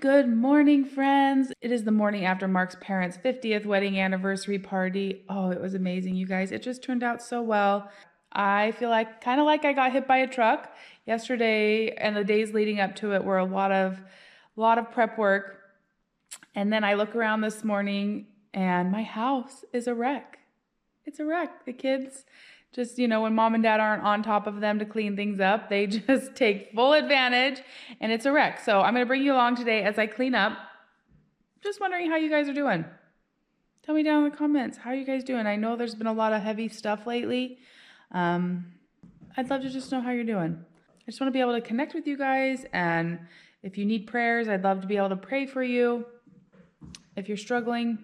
Good morning, friends. It is the morning after Mark's parents' 50th wedding anniversary party. Oh, it was amazing, you guys. It just turned out so well. I feel kind of like I got hit by a truck yesterday, and the days leading up to it were a lot of prep work. And then I look around this morning and my house is a wreck. It's a wreck. The kids just, when mom and dad aren't on top of them to clean things up, they just take full advantage and it's a wreck. So I'm going to bring you along today as I clean up. Just wondering how you guys are doing. Tell me down in the comments, how are you guys doing? I know there's been a lot of heavy stuff lately. I'd love to just know how you're doing. I just want to be able to connect with you guys, and if you need prayers, I'd love to be able to pray for you. If you're struggling,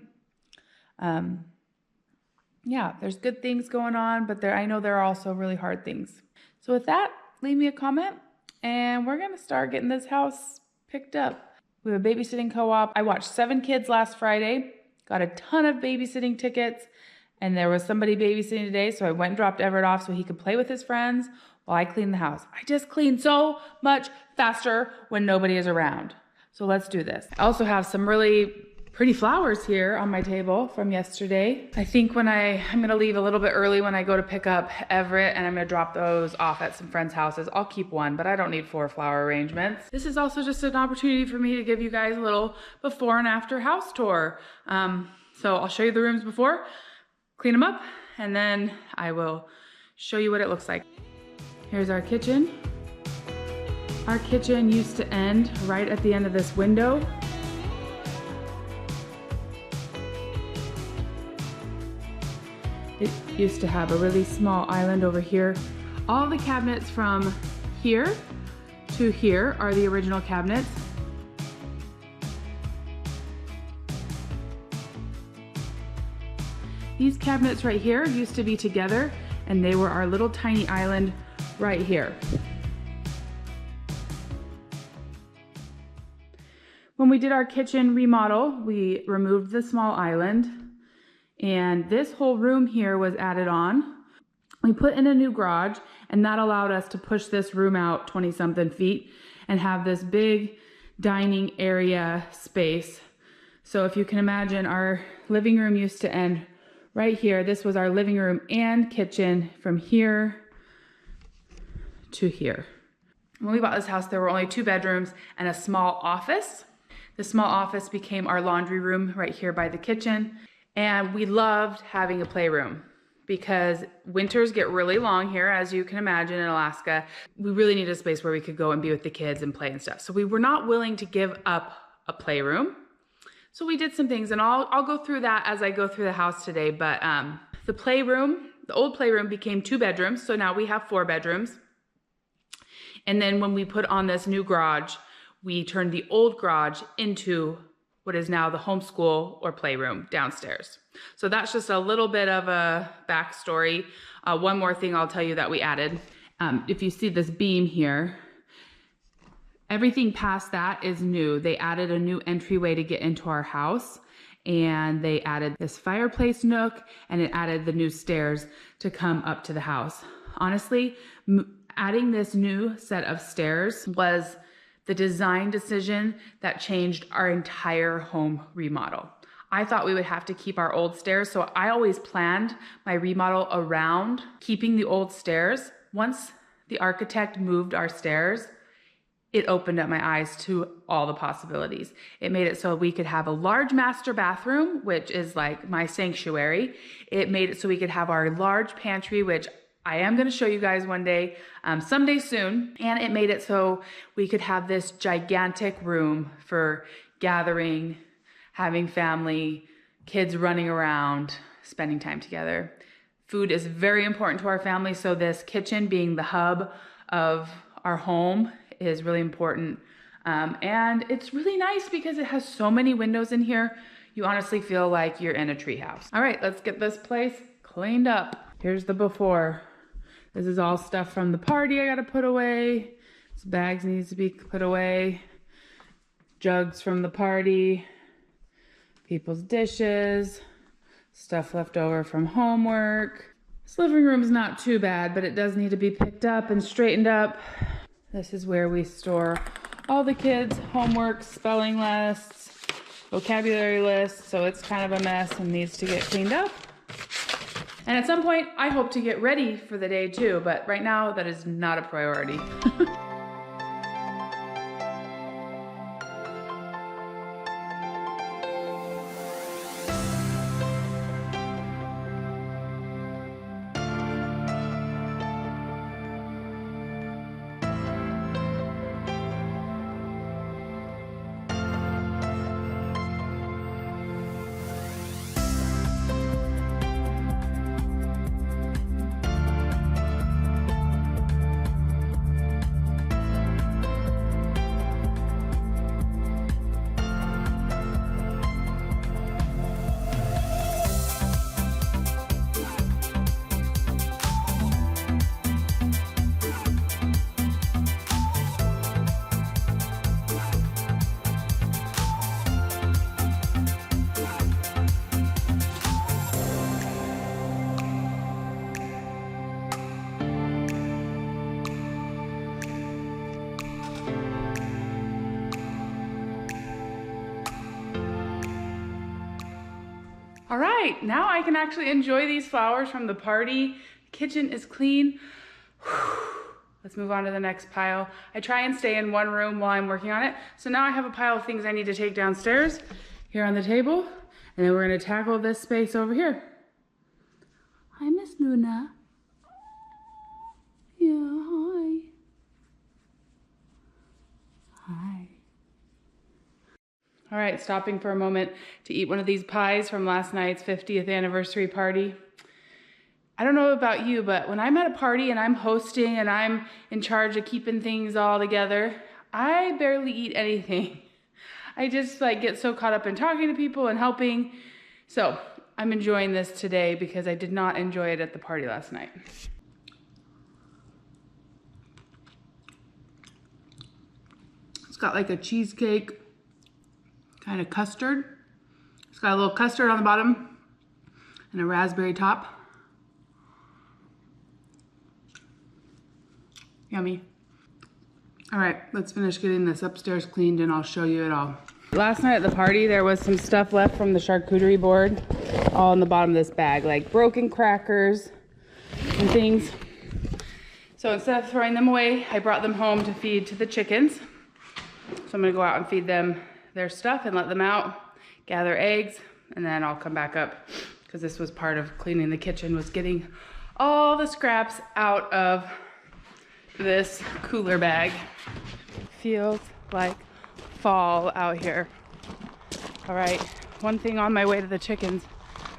yeah, there's good things going on, but I know there are also really hard things. So with that, leave me a comment and we're going to start getting this house picked up. We have a babysitting co-op. I watched 7 kids last Friday, got a ton of babysitting tickets, and there was somebody babysitting today, so I went and dropped Everett off so he could play with his friends while I cleaned the house. I just clean so much faster when nobody is around. So let's do this. I also have some really pretty flowers here on my table from yesterday. I think I'm gonna leave a little bit early when I go to pick up Everett, and I'm gonna drop those off at some friends' houses. I'll keep one, but I don't need 4 flower arrangements. This is also just an opportunity for me to give you guys a little before and after house tour. So I'll show you the rooms before, clean them up, and then I will show you what it looks like. Here's our kitchen. Our kitchen used to end right at the end of this window. It used to have a really small island over here. All the cabinets from here to here are the original cabinets. These cabinets right here used to be together, and they were our little tiny island right here. When we did our kitchen remodel, we removed the small island, and this whole room here was added on. We put in a new garage, and that allowed us to push this room out 20-something feet and have this big dining area space. So if you can imagine, our living room used to end right here. This was our living room and kitchen from here to here. When we bought this house, there were only 2 bedrooms and a small office. The small office became our laundry room right here by the kitchen. And we loved having a playroom because winters get really long here, as you can imagine, in Alaska. We really needed a space where we could go and be with the kids and play and stuff. So we were not willing to give up a playroom. So we did some things, and I'll go through that as I go through the house today. But the old playroom became 2 bedrooms. So now we have 4 bedrooms. And then when we put on this new garage, we turned the old garage into what is now the homeschool or playroom downstairs. So that's just a little bit of a backstory. One more thing I'll tell you that we added. If you see this beam here, everything past that is new. They added a new entryway to get into our house, and they added this fireplace nook, and it added the new stairs to come up to the house. Honestly, adding this new set of stairs was the design decision that changed our entire home remodel. I thought we would have to keep our old stairs, so I always planned my remodel around keeping the old stairs. Once the architect moved our stairs, it opened up my eyes to all the possibilities. It made it so we could have a large master bathroom, which is like my sanctuary. It made it so we could have our large pantry, which I am going to show you guys one day, someday soon. And it made it so we could have this gigantic room for gathering, having family, kids running around, spending time together. Food is very important to our family, so this kitchen being the hub of our home is really important. And it's really nice because it has so many windows in here. You honestly feel like you're in a treehouse. All right, let's get this place cleaned up. Here's the before. This is all stuff from the party I gotta put away. This bags needs to be put away. Jugs from the party. People's dishes. Stuff left over from homework. This living room's not too bad, but it does need to be picked up and straightened up. This is where we store all the kids' homework, spelling lists, vocabulary lists, so it's kind of a mess and needs to get cleaned up. And at some point, I hope to get ready for the day too, but right now that is not a priority. All right, now I can actually enjoy these flowers from the party. Kitchen is clean. Let's move on to the next pile. I try and stay in one room while I'm working on it. So now I have a pile of things I need to take downstairs here on the table. And then we're gonna tackle this space over here. Hi, Miss Luna. Yeah, hi. Hi. All right, stopping for a moment to eat one of these pies from last night's 50th anniversary party. I don't know about you, but when I'm at a party and I'm hosting and I'm in charge of keeping things all together, I barely eat anything. I just get so caught up in talking to people and helping. So I'm enjoying this today because I did not enjoy it at the party last night. It's got like a cheesecake kind of custard. It's got a little custard on the bottom and a raspberry top. Yummy. All right, let's finish getting this upstairs cleaned and I'll show you it all. Last night at the party, there was some stuff left from the charcuterie board all in the bottom of this bag, like broken crackers and things. So instead of throwing them away, I brought them home to feed to the chickens. So I'm gonna go out and feed them their stuff and let them out, gather eggs, and then I'll come back up because this was part of cleaning the kitchen, was getting all the scraps out of this cooler bag. Feels like fall out here. All right, one thing on my way to the chickens.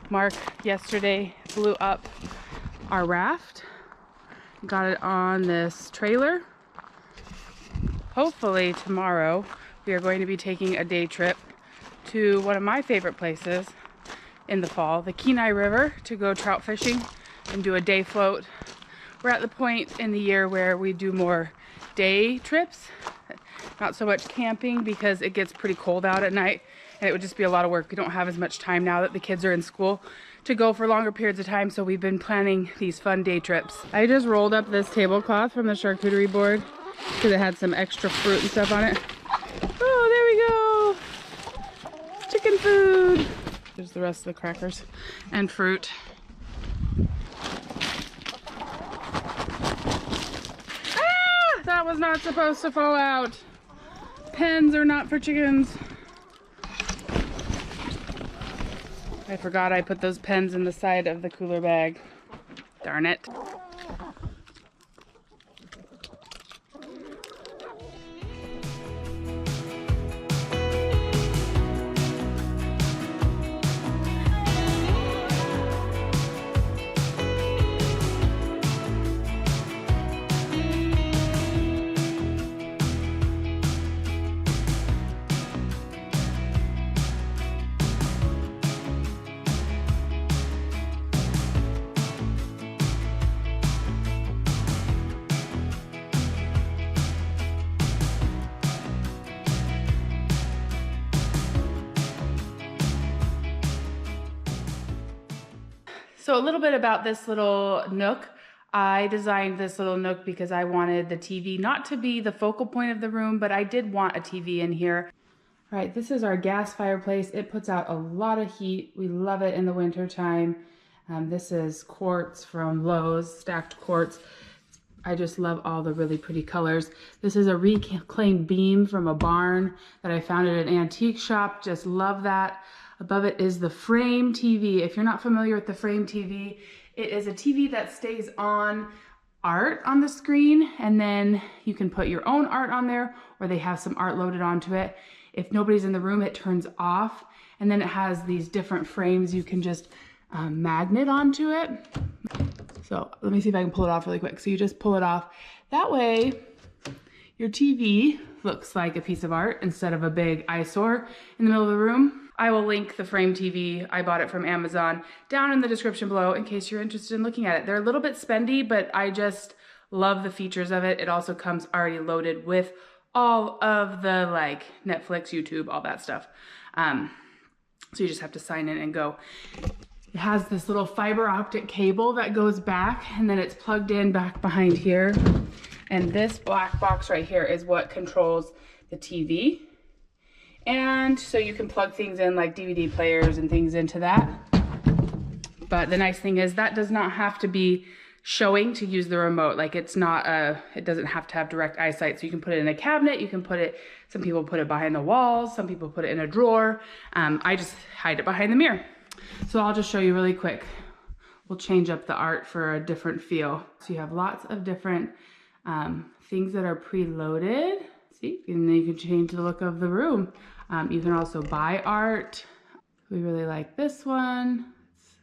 Mark yesterday blew up our raft, got it on this trailer. Hopefully tomorrow we are going to be taking a day trip to one of my favorite places in the fall, the Kenai River, to go trout fishing and do a day float. We're at the point in the year where we do more day trips, not so much camping because it gets pretty cold out at night and it would just be a lot of work. We don't have as much time now that the kids are in school to go for longer periods of time, so we've been planning these fun day trips. I just rolled up this tablecloth from the charcuterie board because it had some extra fruit and stuff on it. Oh, there we go. Chicken food. There's the rest of the crackers and fruit. Ah! That was not supposed to fall out. Pens are not for chickens. I forgot I put those pens in the side of the cooler bag. Darn it. So a little bit about this little nook. I designed this little nook because I wanted the TV not to be the focal point of the room, but I did want a TV in here. All right, this is our gas fireplace. It puts out a lot of heat. We love it in the winter time. This is quartz from Lowe's, stacked quartz. I just love all the really pretty colors. This is a reclaimed beam from a barn that I found at an antique shop. Just love that. Above it is the frame TV. If you're not familiar with the frame TV, it is a TV that stays on art on the screen, and then you can put your own art on there, or they have some art loaded onto it. If nobody's in the room, it turns off, and then it has these different frames you can just magnet onto it. So let me see if I can pull it off really quick. So you just pull it off. That way, your TV looks like a piece of art instead of a big eyesore in the middle of the room. I will link the frame TV. I bought it from Amazon down in the description below in case you're interested in looking at it. They're a little bit spendy, but I just love the features of it. It also comes already loaded with all of the like Netflix, YouTube, all that stuff. So you just have to sign in and go. It has this little fiber optic cable that goes back, and then it's plugged in back behind here. And this black box right here is what controls the TV. And so you can plug things in like DVD players and things into that. But the nice thing is that does not have to be showing to use the remote. Like it doesn't have to have direct eyesight. So you can put it in a cabinet, you can put it, some people put it behind the walls, some people put it in a drawer. I just hide it behind the mirror. So I'll just show you really quick. We'll change up the art for a different feel. So you have lots of different things that are preloaded. See, and then you can change the look of the room. You can also buy art. We really like this one. It's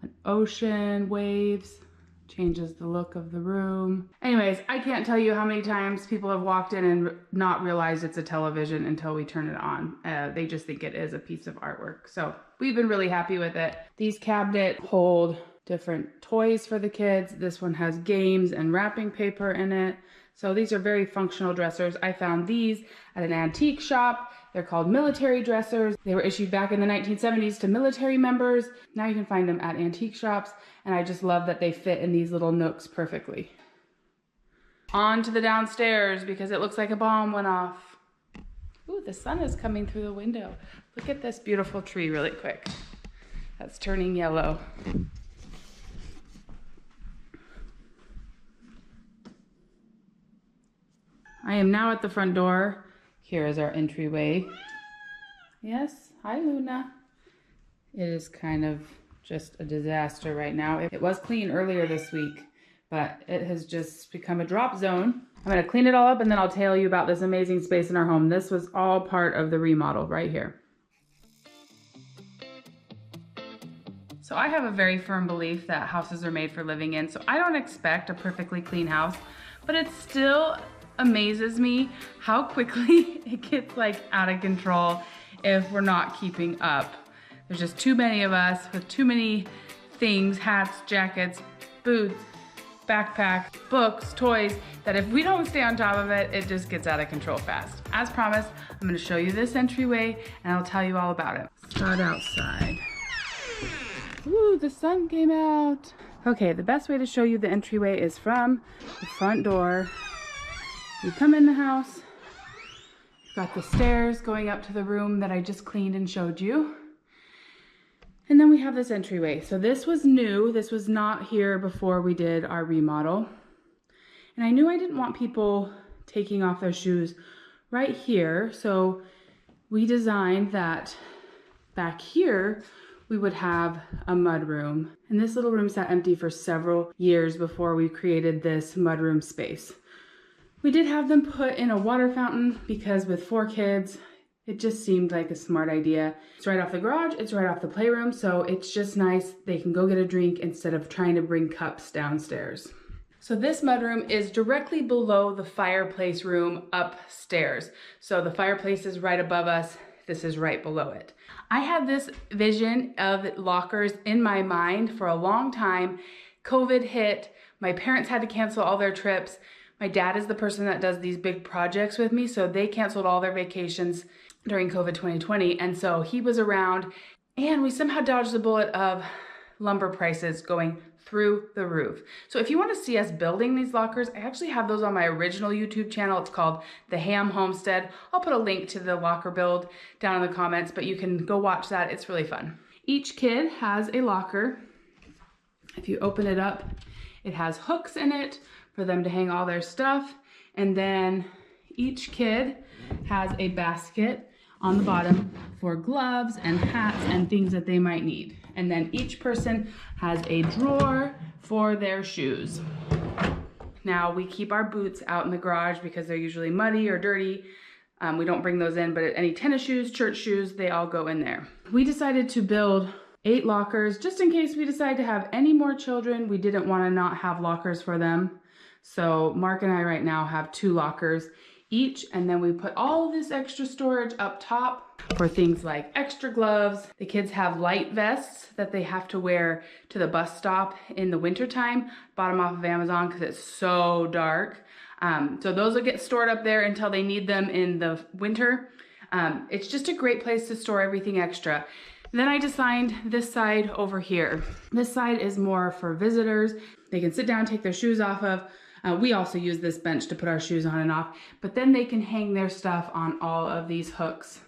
an ocean, waves, changes the look of the room. Anyways, I can't tell you how many times people have walked in and not realized it's a television until we turn it on. They just think it is a piece of artwork. So we've been really happy with it. These cabinets hold different toys for the kids. This one has games and wrapping paper in it. So these are very functional dressers. I found these at an antique shop. They're called military dressers. They were issued back in the 1970s to military members. Now you can find them at antique shops. And I just love that they fit in these little nooks perfectly. On to the downstairs because it looks like a bomb went off. Ooh, the sun is coming through the window. Look at this beautiful tree really quick. That's turning yellow. I am now at the front door. Here is our entryway. Yes, hi Luna. It is kind of just a disaster right now. It was clean earlier this week, but it has just become a drop zone. I'm gonna clean it all up and then I'll tell you about this amazing space in our home. This was all part of the remodel right here. So I have a very firm belief that houses are made for living in, so I don't expect a perfectly clean house, but it still amazes me how quickly it gets like out of control if we're not keeping up. There's just too many of us with too many things, hats, jackets, boots, backpack, books, toys, that if we don't stay on top of it, it just gets out of control fast. As promised, I'm gonna show you this entryway and I'll tell you all about it. Start outside. Ooh, the sun came out. Okay, the best way to show you the entryway is from the front door. You come in the house, you've got the stairs going up to the room that I just cleaned and showed you. And then we have this entryway. So this was new. This was not here before we did our remodel. And I knew I didn't want people taking off their shoes right here. So we designed that back here, we would have a mudroom. And this little room sat empty for several years before we created this mudroom space. We did have them put in a water fountain because with 4 kids, it just seemed like a smart idea. It's right off the garage, it's right off the playroom, so it's just nice. They can go get a drink instead of trying to bring cups downstairs. So this mudroom is directly below the fireplace room upstairs. So the fireplace is right above us. This is right below it. I had this vision of lockers in my mind for a long time. COVID hit, my parents had to cancel all their trips. My dad is the person that does these big projects with me, so they canceled all their vacations during COVID 2020, and so he was around, and we somehow dodged the bullet of lumber prices going through the roof. So if you want to see us building these lockers, I actually have those on my original YouTube channel. It's called TheHammHomestead. I'll put a link to the locker build down in the comments, but you can go watch that. It's really fun. Each kid has a locker. If you open it up, it has hooks in it for them to hang all their stuff. And then each kid has a basket on the bottom for gloves and hats and things that they might need. And then each person has a drawer for their shoes. Now we keep our boots out in the garage because they're usually muddy or dirty. We don't bring those in, but any tennis shoes, church shoes, they all go in there. We decided to build 8 lockers just in case we decide to have any more children. We didn't want to not have lockers for them. So Mark and I right now have 2 lockers each, and then we put all this extra storage up top for things like extra gloves. The kids have light vests that they have to wear to the bus stop in the wintertime. Bought them off of Amazon because it's so dark. So those will get stored up there until they need them in the winter. It's just a great place to store everything extra. Then I designed this side over here. This side is more for visitors. They can sit down, take their shoes off of. We also use this bench to put our shoes on and off, but then they can hang their stuff on all of these hooks.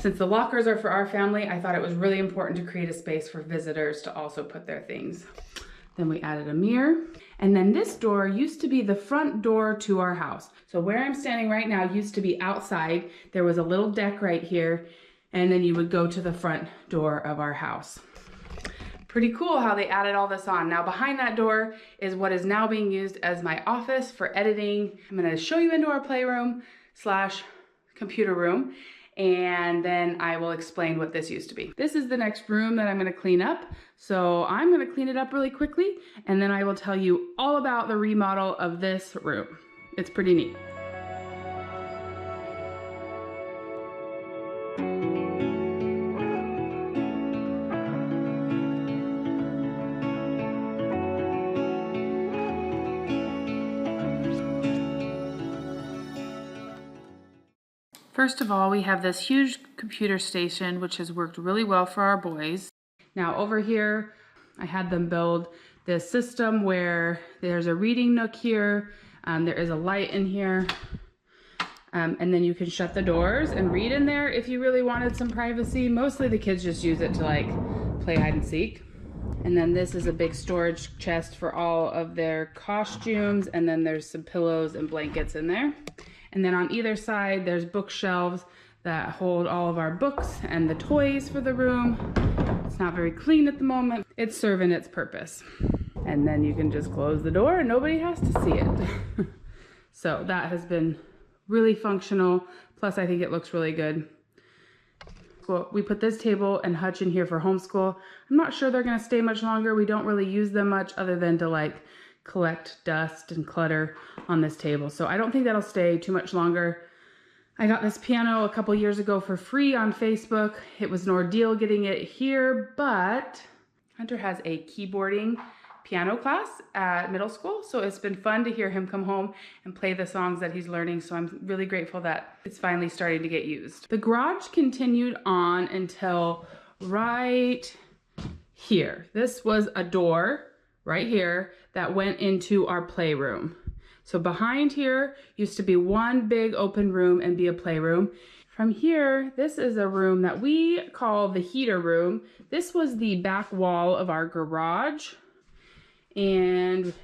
Since the lockers are for our family, I thought it was really important to create a space for visitors to also put their things. Then we added a mirror. And then this door used to be the front door to our house. So where I'm standing right now used to be outside. There was a little deck right here, and then you would go to the front door of our house. Pretty cool how they added all this on. Now behind that door is what is now being used as my office for editing. I'm gonna show you into our playroom / computer room, and then I will explain what this used to be. This is the next room that I'm gonna clean up. So I'm gonna clean it up really quickly, and then I will tell you all about the remodel of this room. It's pretty neat. First of all, we have this huge computer station, which has worked really well for our boys. Now over here, I had them build this system where there's a reading nook here, there is a light in here, and then you can shut the doors and read in there if you really wanted some privacy. Mostly the kids just use it to like play hide and seek. And then this is a big storage chest for all of their costumes, and then there's some pillows and blankets in there. And then on either side, there's bookshelves that hold all of our books and the toys for the room. It's not very clean at the moment. It's serving its purpose. And then you can just close the door and nobody has to see it. So that has been really functional. Plus, I think it looks really good. Well, we put this table and hutch in here for homeschool. I'm not sure they're gonna stay much longer. We don't really use them much other than to like collect dust and clutter on this table. So I don't think that'll stay too much longer. I got this piano a couple years ago for free on Facebook. It was an ordeal getting it here, but Hunter has a keyboarding piano class at middle school. So it's been fun to hear him come home and play the songs that he's learning. So I'm really grateful that it's finally starting to get used. The garage continued on until right here. This was a door right here that went into our playroom. So behind here used to be one big open room and be a playroom. From here, this is a room that we call the heater room. This was the back wall of our garage. And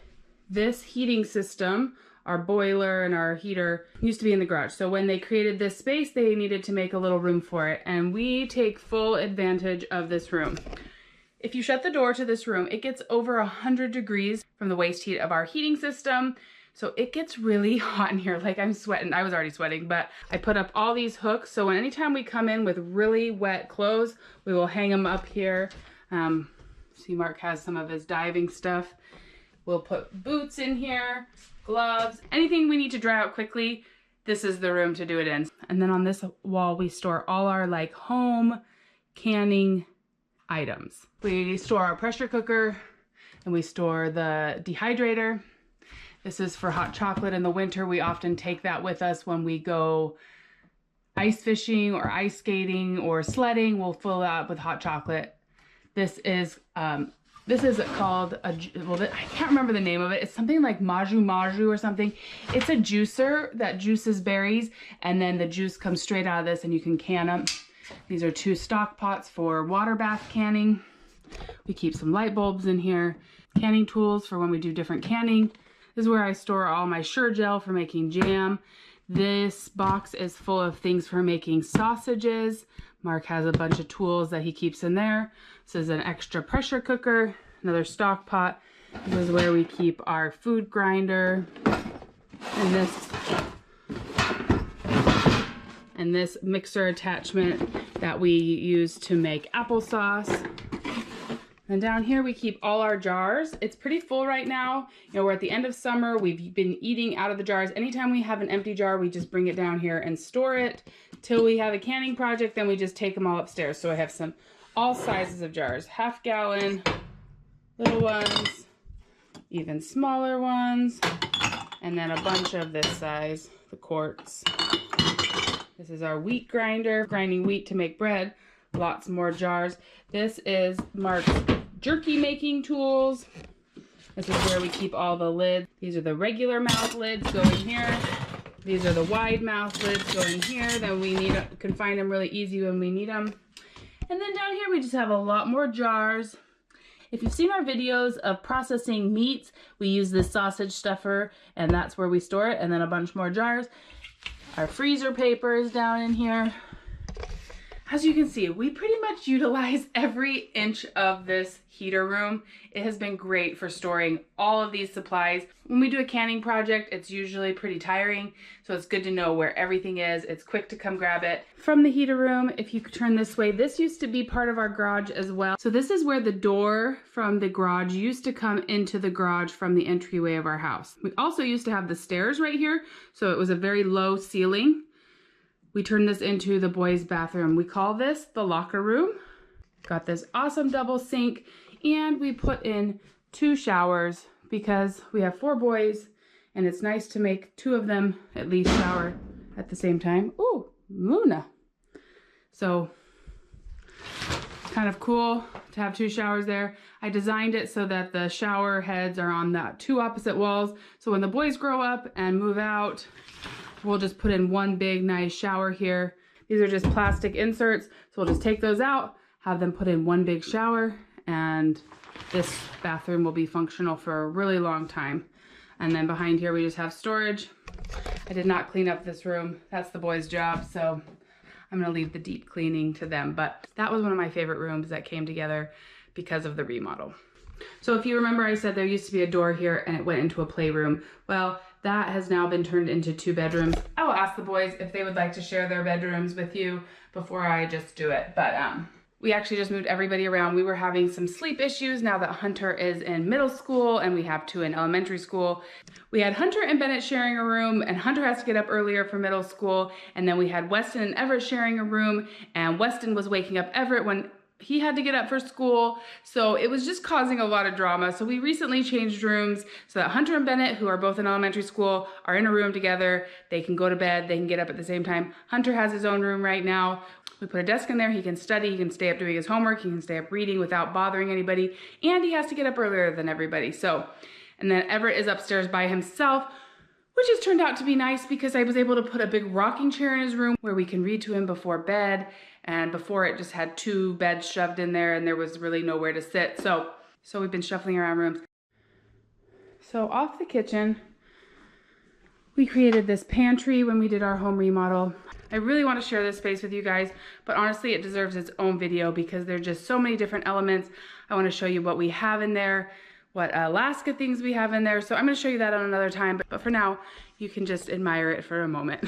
this heating system, our boiler and our heater, used to be in the garage. So when they created this space, they needed to make a little room for it. And we take full advantage of this room. If you shut the door to this room, it gets over 100 degrees from the waste heat of our heating system. So it gets really hot in here. Like I'm sweating. I was already sweating, but I put up all these hooks. So anytime we come in with really wet clothes, we will hang them up here. See, Mark has some of his diving stuff. We'll put boots in here, gloves, anything we need to dry out quickly. This is the room to do it in. And then on this wall, we store all our like home canning items. We store our pressure cooker and we store the dehydrator. This is for hot chocolate in the winter. We often take that with us when we go ice fishing or ice skating or sledding. We'll fill it up with hot chocolate This is called I can't remember the name of it. It's something like Maju or something. It's a juicer that juices berries, and then the juice comes straight out of this and you can can them. These are 2 stock pots for water bath canning. We keep some light bulbs in here. Canning tools for when we do different canning. This is where I store all my Sure Gel for making jam. This box is full of things for making sausages. Mark has a bunch of tools that he keeps in there. This is an extra pressure cooker, another stock pot. This is where we keep our food grinder. And this mixer attachment that we use to make applesauce. And down here we keep all our jars. It's pretty full right now. You know, we're at the end of summer. We've been eating out of the jars. Anytime we have an empty jar, we just bring it down here and store it till we have a canning project. Then we just take them all upstairs. So I have all sizes of jars, 1/2 gallon, little ones, even smaller ones, and then a bunch of this size, the quarts. This is our wheat grinder, grinding wheat to make bread. Lots more jars. This is Mark's jerky making tools. This is where we keep all the lids. These are the regular mouth lids going here. These are the wide mouth lids going here. Then we can find them really easy when we need them. And then down here we just have a lot more jars. If you've seen our videos of processing meats, we use this sausage stuffer, and that's where we store it, and then a bunch more jars. Our freezer paper is down in here. As you can see, we pretty much utilize every inch of this heater room. It has been great for storing all of these supplies. When we do a canning project, it's usually pretty tiring, so it's good to know where everything is. It's quick to come grab it. From the heater room, if you turn this way, this used to be part of our garage as well. So this is where the door from the garage used to come into the garage from the entryway of our house. We also used to have the stairs right here, so it was a very low ceiling. We turned this into the boys' bathroom. We call this the locker room. Got this awesome double sink, and we put in 2 showers because we have 4 boys, and it's nice to make 2 of them at least shower at the same time. Ooh, Luna. So, kind of cool to have 2 showers there. I designed it so that the shower heads are on the 2 opposite walls. So when the boys grow up and move out, we'll just put in 1 big nice shower here. These are just plastic inserts, so we'll just take those out, have them put in 1 big shower, and this bathroom will be functional for a really long time. And then behind here we just have storage. I did not clean up this room. That's the boys' job, so I'm gonna leave the deep cleaning to them. But that was one of my favorite rooms that came together because of the remodel. So if you remember, I said there used to be a door here and it went into a playroom. Well, that has now been turned into 2 bedrooms. I will ask the boys if they would like to share their bedrooms with you before I just do it. But we actually just moved everybody around. We were having some sleep issues now that Hunter is in middle school and we have 2 in elementary school. We had Hunter and Bennett sharing a room, and Hunter has to get up earlier for middle school. And then we had Weston and Everett sharing a room, and Weston was waking up Everett when he had to get up for school, so it was just causing a lot of drama. So we recently changed rooms so that Hunter and Bennett, who are both in elementary school, are in a room together. They can go to bed, they can get up at the same time. Hunter has his own room right now. We put a desk in there, he can study, he can stay up doing his homework, he can stay up reading without bothering anybody, and he has to get up earlier than everybody. So, and then Everett is upstairs by himself, which has turned out to be nice because I was able to put a big rocking chair in his room where we can read to him before bed. And before it just had 2 beds shoved in there and there was really nowhere to sit. So we've been shuffling around rooms. So off the kitchen, we created this pantry when we did our home remodel. I really want to share this space with you guys, but honestly it deserves its own video because there's just so many different elements. I want to show you what we have in there, what Alaska things we have in there. So I'm going to show you that on another time, but for now, you can just admire it for a moment.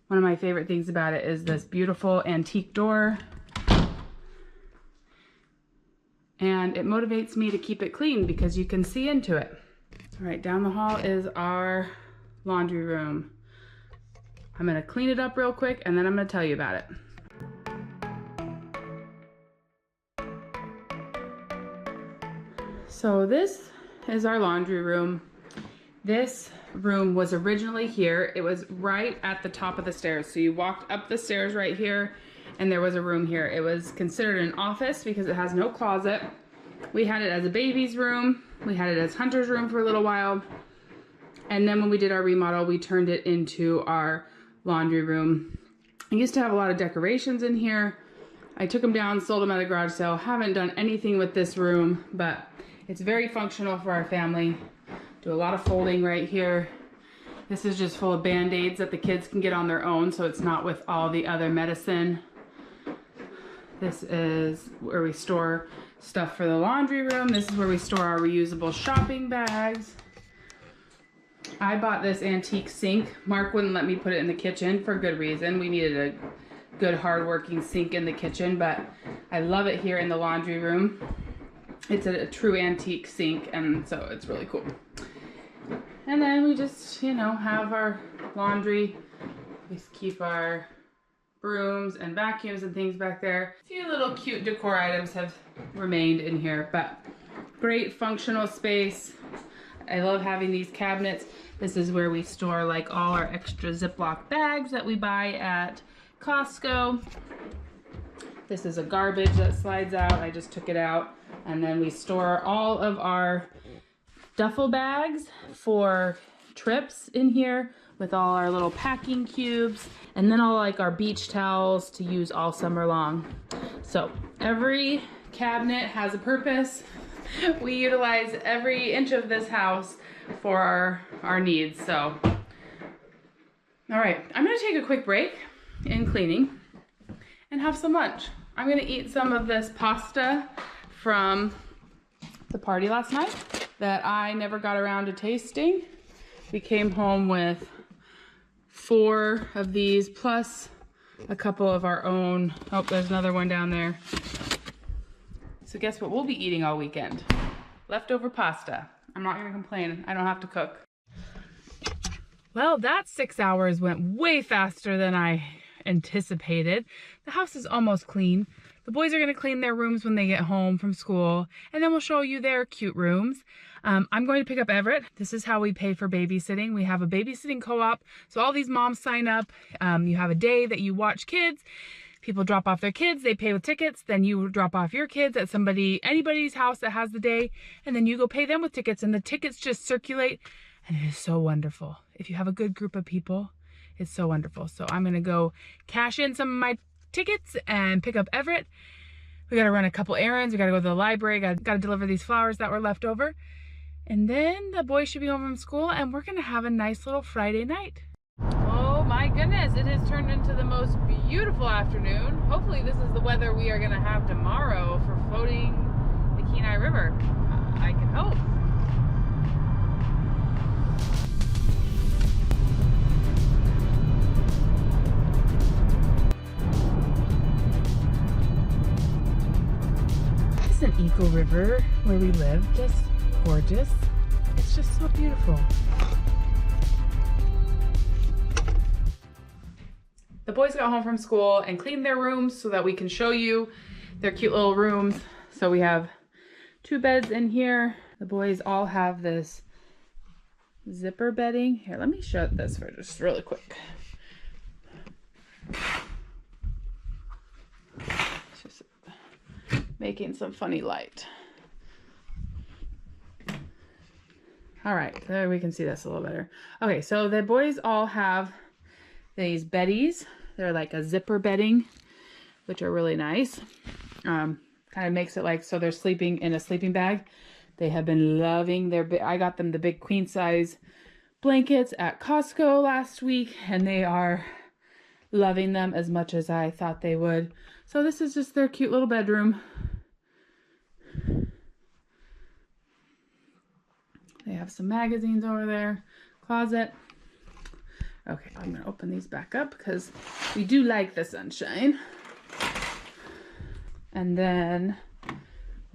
One of my favorite things about it is this beautiful antique door. And it motivates me to keep it clean because you can see into it. All right, down the hall is our laundry room. I'm gonna clean it up real quick and then I'm gonna tell you about it. So this is our laundry room. This room was originally here. It was right at the top of the stairs. So you walked up the stairs right here and there was a room here. It was considered an office because it has no closet. We had it as a baby's room. We had it as Hunter's room for a little while. And then when we did our remodel, we turned it into our laundry room. I used to have a lot of decorations in here. I took them down, sold them at a garage sale. Haven't done anything with this room, but it's very functional for our family. Do a lot of folding right here. This is just full of Band-Aids that the kids can get on their own, so it's not with all the other medicine. This is where we store stuff for the laundry room. This is where we store our reusable shopping bags. I bought this antique sink. Mark wouldn't let me put it in the kitchen for good reason. We needed a good hard-working sink in the kitchen, but I love it here in the laundry room. It's a true antique sink, and so it's really cool. And then we just, you know, have our laundry. We keep our brooms and vacuums and things back there. A few little cute decor items have remained in here, but great functional space. I love having these cabinets. This is where we store like all our extra Ziploc bags that we buy at Costco. This is a garbage that slides out. I just took it out. And then we store all of our duffel bags for trips in here with all our little packing cubes, and then all like our beach towels to use all summer long. So every cabinet has a purpose. We utilize every inch of this house for our needs. So, all right, I'm gonna take a quick break in cleaning and have some lunch. I'm gonna eat some of this pasta from the party last night that I never got around to tasting. We came home with 4 of these plus a couple of our own. Oh, there's another one down there. So guess what we'll be eating all weekend? Leftover pasta. I'm not gonna complain. I don't have to cook. Well, that 6 hours went way faster than I anticipated. The house is almost clean. The boys are going to clean their rooms when they get home from school, and then we'll show you their cute rooms. I'm going to pick up Everett. This is how we pay for babysitting. We have a babysitting co-op, so all these moms sign up. You have a day that you watch kids. People drop off their kids, they pay with tickets, then you drop off your kids at anybody's house that has the day, and then you go pay them with tickets, and the tickets just circulate, and it is so wonderful. If you have a good group of people, it's so wonderful. So I'm going to go cash in some of my tickets and pick up Everett. We got to run a couple errands. We got to go to the library. Got to deliver these flowers that were left over. And then the boys should be home from school, and we're going to have a nice little Friday night. Oh my goodness, it has turned into the most beautiful afternoon. Hopefully this is the weather we are going to have tomorrow for floating the Kenai River. I can hope. An eco river where we live, just gorgeous. It's just so beautiful. The boys got home from school and cleaned their rooms so that we can show you their cute little rooms. So we have 2 beds in here. The boys all have this zipper bedding. Here, let me show this for just really quick. Making some funny light. All right, there we can see this a little better. Okay, so the boys all have these beddies. They're like a zipper bedding, which are really nice. Kind of makes it like so they're sleeping in a sleeping bag. They have been loving I got them the big queen size blankets at Costco last week, and they are loving them as much as I thought they would. So this is just their cute little bedroom. They have some magazines over there, closet. Okay, I'm gonna open these back up because we do like the sunshine. And then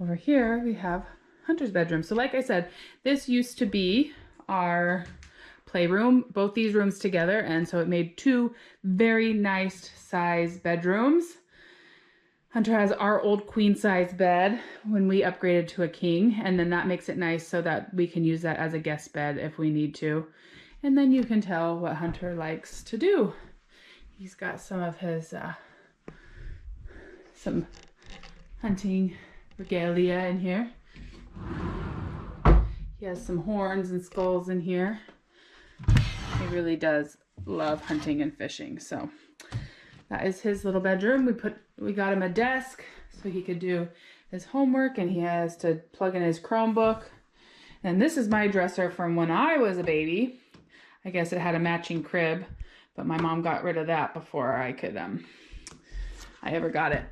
over here we have Hunter's bedroom. So like I said, this used to be our playroom, both these rooms together, and so it made 2 very nice size bedrooms. Hunter has our old queen size bed when we upgraded to a king, and then that makes it nice so that we can use that as a guest bed if we need to. And then you can tell what Hunter likes to do. He's got some of his some hunting regalia in here. He has some horns and skulls in here. He really does love hunting and fishing. So that is his little bedroom. We got him a desk so he could do his homework, and he has to plug in his Chromebook. And this is my dresser from when I was a baby. I guess it had a matching crib, but my mom got rid of that before I ever got it.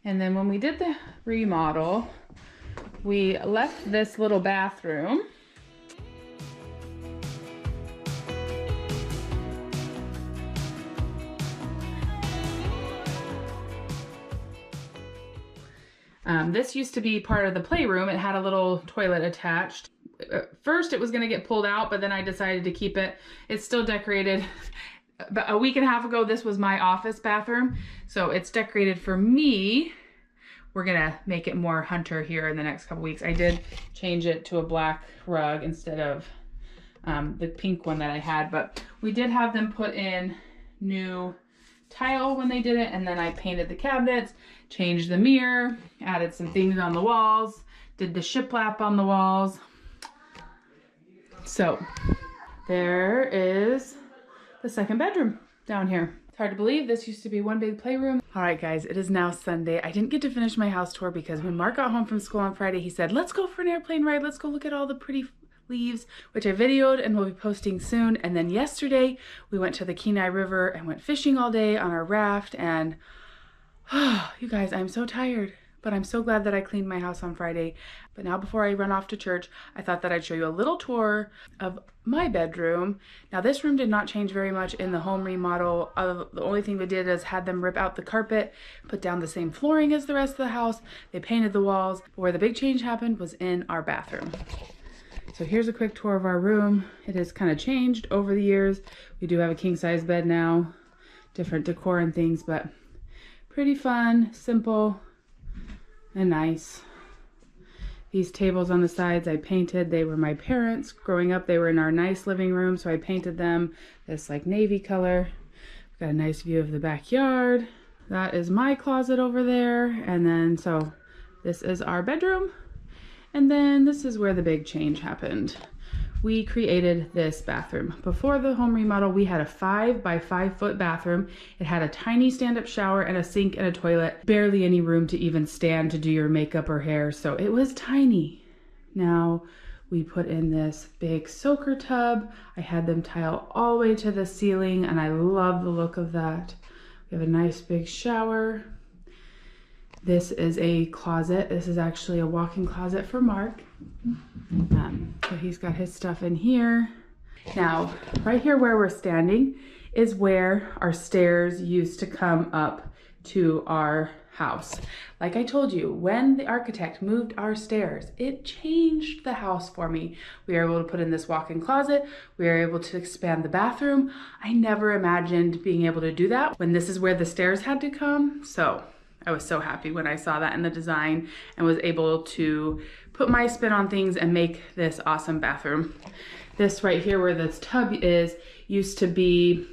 And then when we did the remodel, we left this little bathroom. This used to be part of the playroom. It had a little toilet attached. First it was going to get pulled out, but then I decided to keep it. It's still decorated. About a week and a half ago, this was my office bathroom. So it's decorated for me. We're going to make it more hunter here in the next couple weeks. I did change it to a black rug instead of the pink one that I had, but we did have them put in new tile when they did it, and then I painted the cabinets, changed the mirror, added some things on the walls, did the shiplap on the walls. So there is the second bedroom down here. It's hard to believe this used to be one big playroom. All right, guys, it is now Sunday. I didn't get to finish my house tour because when Mark got home from school on Friday, he said, let's go for an airplane ride. Let's go look at all the pretty leaves, which I videoed and will be posting soon. And then yesterday we went to the Kenai River and went fishing all day on our raft. And you guys, I'm so tired, but I'm so glad that I cleaned my house on Friday. But now before I run off to church, I thought that I'd show you a little tour of my bedroom. Now this room did not change very much in the home remodel. The only thing we did is had them rip out the carpet, put down the same flooring as the rest of the house. They painted the walls. But where the big change happened was in our bathroom. So here's a quick tour of our room. It has kind of changed over the years. We do have a king size bed now, different decor and things, but pretty fun, simple, and nice. These tables on the sides I painted. They were my parents. Growing up, they were in our nice living room, so I painted them this like navy color. We've got a nice view of the backyard. That is my closet over there. And then, so this is our bedroom. And then this is where the big change happened. We created this bathroom. Before the home remodel, we had a 5 by 5 foot bathroom. It had a tiny stand-up shower and a sink and a toilet. Barely any room to even stand to do your makeup or hair, so it was tiny. Now we put in this big soaker tub. I had them tile all the way to the ceiling, and I love the look of that. We have a nice big shower. This is a closet. This is actually a walk-in closet for Mark. So he's got his stuff in here. Now, right here where we're standing is where our stairs used to come up to our house. Like I told you, when the architect moved our stairs, it changed the house for me. We were able to put in this walk-in closet. We were able to expand the bathroom. I never imagined being able to do that when this is where the stairs had to come. So I was so happy when I saw that in the design and was able to put my spin on things and make this awesome bathroom. This right here where this tub is used to be,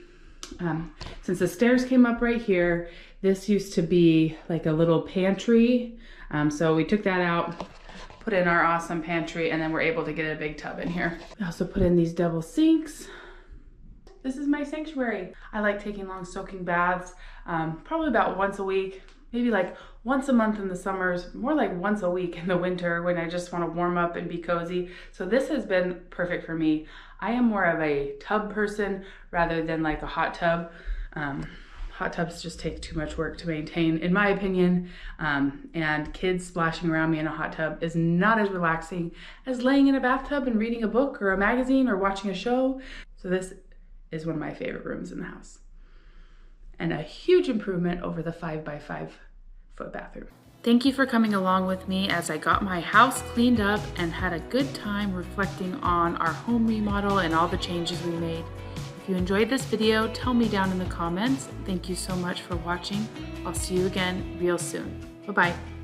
since the stairs came up right here, this used to be like a little pantry. So we took that out, put in our awesome pantry, and then we're able to get a big tub in here. We also put in these double sinks. This is my sanctuary. I like taking long soaking baths, probably about once a week. Maybe like once a month in the summers, more like once a week in the winter when I just want to warm up and be cozy. So this has been perfect for me. I am more of a tub person rather than like a hot tub. Hot tubs just take too much work to maintain, in my opinion. And kids splashing around me in a hot tub is not as relaxing as laying in a bathtub and reading a book or a magazine or watching a show. So this is one of my favorite rooms in the house. And a huge improvement over the 5 by 5 foot bathroom. Thank you for coming along with me as I got my house cleaned up and had a good time reflecting on our home remodel and all the changes we made. If you enjoyed this video, tell me down in the comments. Thank you so much for watching. I'll see you again real soon. Bye-bye.